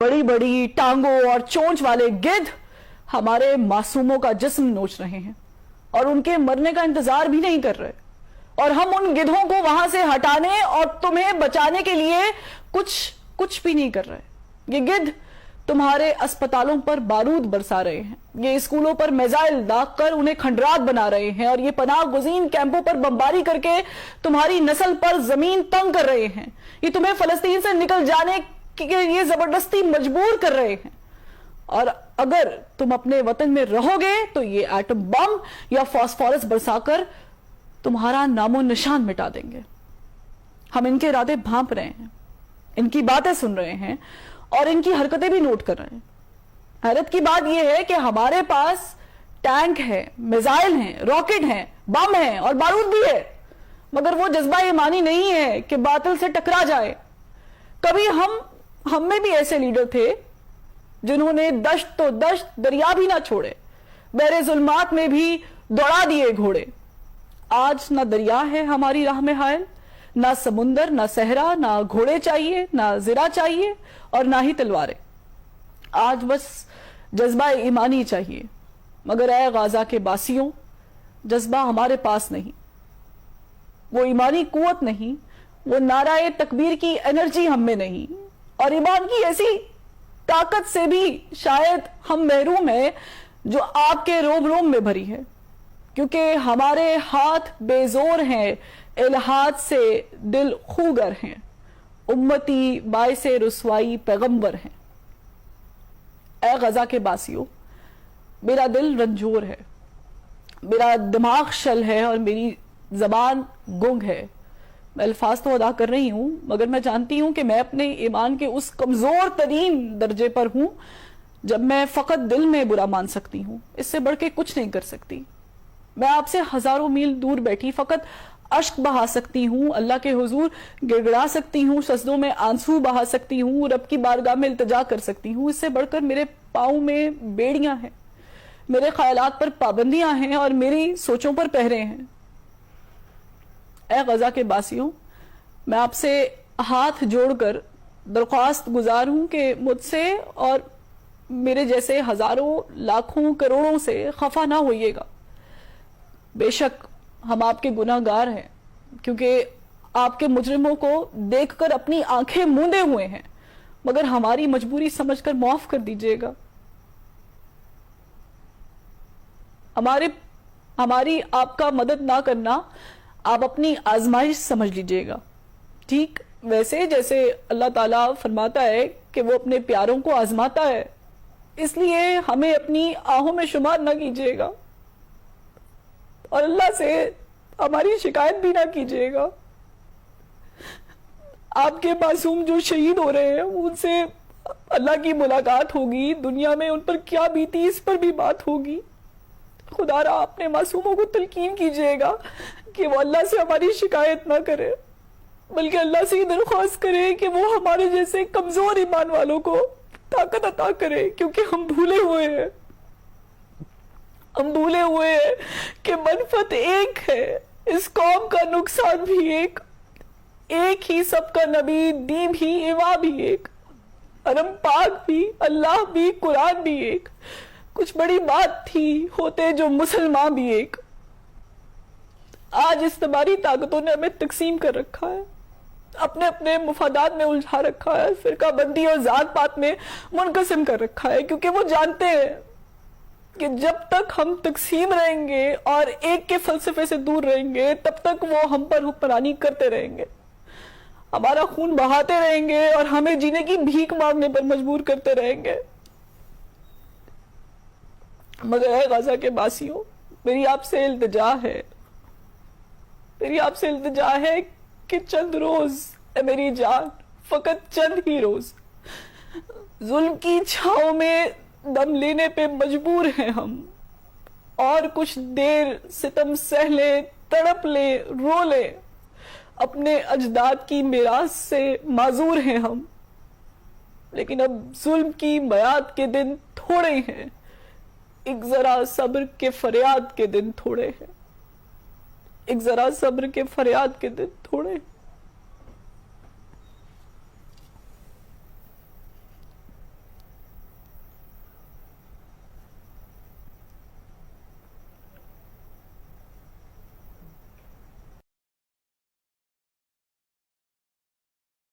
बड़ी बड़ी टांगों और चोंच वाले गिद्ध हमारे मासूमों का जिस्म नोच रहे हैं और उनके मरने का इंतजार भी नहीं कर रहे, और हम उन गिद्धों को वहां से हटाने और तुम्हें बचाने के लिए कुछ भी नहीं कर रहे। ये गिद्ध तुम्हारे अस्पतालों पर बारूद बरसा रहे हैं, ये स्कूलों पर मिसाइल दागकर उन्हें खंडरात बना रहे हैं, और ये पनाह गुज़ीन कैंपों पर बमबारी करके तुम्हारी नस्ल पर जमीन तंग कर रहे हैं। ये तुम्हें फलस्तीन से निकल जाने कि ये जबरदस्ती मजबूर कर रहे हैं, और अगर तुम अपने वतन में रहोगे तो ये एटम बम या फास्फोरस बरसाकर तुम्हारा नामो निशान मिटा देंगे। हम इनके इरादे भांप रहे हैं, इनकी बातें सुन रहे हैं और इनकी हरकतें भी नोट कर रहे हैं। हैरत की बात यह है कि हमारे पास टैंक है, मिसाइल हैं, रॉकेट हैं, बम हैं और बारूद भी है, मगर वो जज्बा ईमानी नहीं है कि बातिल से टकरा जाए। कभी हम में भी ऐसे लीडर थे जिन्होंने दश्त तो दश्त दरिया भी ना छोड़े, बहरे जुल्मात में भी दौड़ा दिए घोड़े। आज ना दरिया है हमारी राह में हायल, ना समुंदर, ना सहरा, ना घोड़े चाहिए, ना जिरा चाहिए और ना ही तलवारें। आज बस जज्बा ईमानी चाहिए, मगर ऐ गाजा के बासियों, जज्बा हमारे पास नहीं, वो ईमानी कुव्वत नहीं, वो नाराए तकबीर की एनर्जी हम में नहीं, और ईमान की ऐसी ताकत से भी शायद हम महरूम हैं जो आपके रोम रोम में भरी है, क्योंकि हमारे हाथ बेजोर हैं, इल्हाद से दिल खूगर हैं, उम्मती बाइसे रुसवाई पैगंबर हैं। ऐ गजा के बासियों, मेरा दिल रंजोर है, मेरा दिमाग शल है और मेरी जबान गुंग है। मैं अल्फाज तो अदा कर रही हूं, मगर मैं जानती हूं कि मैं अपने ईमान के उस कमजोर तरीन दर्जे पर हूं जब मैं फकत दिल में बुरा मान सकती हूं, इससे बढ़ के कुछ नहीं कर सकती। मैं आपसे हजारों मील दूर बैठी फकत अश्क बहा सकती हूं, अल्लाह के हुजूर गिड़गिड़ा सकती हूं, सजदों में आंसू बहा सकती हूं, रब की बारगाह में इल्तिजा कर सकती हूं। इससे बढ़कर मेरे पाँव में बेड़ियां हैं, मेरे ख्यालात पर पाबंदियां हैं और मेरी सोचों पर पहरे हैं। ऐ गजा के बासियों, मैं आपसे हाथ जोड़कर दरख्वास्त गुजार हूं कि मुझसे और मेरे जैसे हजारों लाखों करोड़ों से खफा ना होइएगा। बेशक हम आपके गुनाहगार हैं, क्योंकि आपके मुजरिमों को देखकर अपनी आंखें मूंदे हुए हैं, मगर हमारी मजबूरी समझकर माफ कर दीजिएगा। हमारी आपका मदद ना करना आप अपनी आजमाइश समझ लीजिएगा। ठीक वैसे जैसे अल्लाह ताला फरमाता है कि वो अपने प्यारों को आजमाता है, इसलिए हमें अपनी आहों में शुमार ना कीजिएगा और अल्लाह से हमारी शिकायत भी ना कीजिएगा। आपके मासूम जो शहीद हो रहे हैं उनसे अल्लाह की मुलाकात होगी, दुनिया में उन पर क्या बीती इस पर भी बात होगी। खुदारा अपने मासूमों को तलकीन कीजिएगा कि वो अल्लाह से हमारी शिकायत ना करे, बल्कि अल्लाह से ही दरख्वास्त करे कि वो हमारे जैसे कमजोर ईमान वालों को ताकत अता करे, क्योंकि हम भूले हुए हैं कि मनफत एक है, इस कौम का नुकसान भी एक ही सबका नबी, दी भी, इमा भी एक, हरम पाक भी, अल्लाह भी, कुरान भी एक। कुछ बड़ी बात थी होते जो मुसलमान भी एक। आज इस तुम्हारी ताकतों ने हमें तकसीम कर रखा है, अपने अपने मुफादात में उलझा रखा है, फिरका बंदी और जात पात में मुनकसिम कर रखा है, क्योंकि वो जानते हैं कि जब तक हम तकसीम रहेंगे और एक के फलसफे से दूर रहेंगे तब तक वो हम पर हुक्मरानी करते रहेंगे, हमारा खून बहाते रहेंगे और हमें जीने की भीख मांगने पर मजबूर करते रहेंगे। मगर ऐ गाजा के बासियों, मेरी आपसे इल्तिजा है कि चंद रोज मेरी जान, फकत चंद ही रोज जुल्म की छाओं में दम लेने पे मजबूर हैं हम, और कुछ देर सितम सहले, तड़प ले, रो ले, अपने अजदाद की मिरास से माजूर हैं हम। लेकिन अब जुल्म की मयाद के दिन थोड़े हैं, एक जरा सब्र के फरियाद के दिन थोड़े हैं, एक जरा सब्र के फरियाद के दिन थोड़े हैं।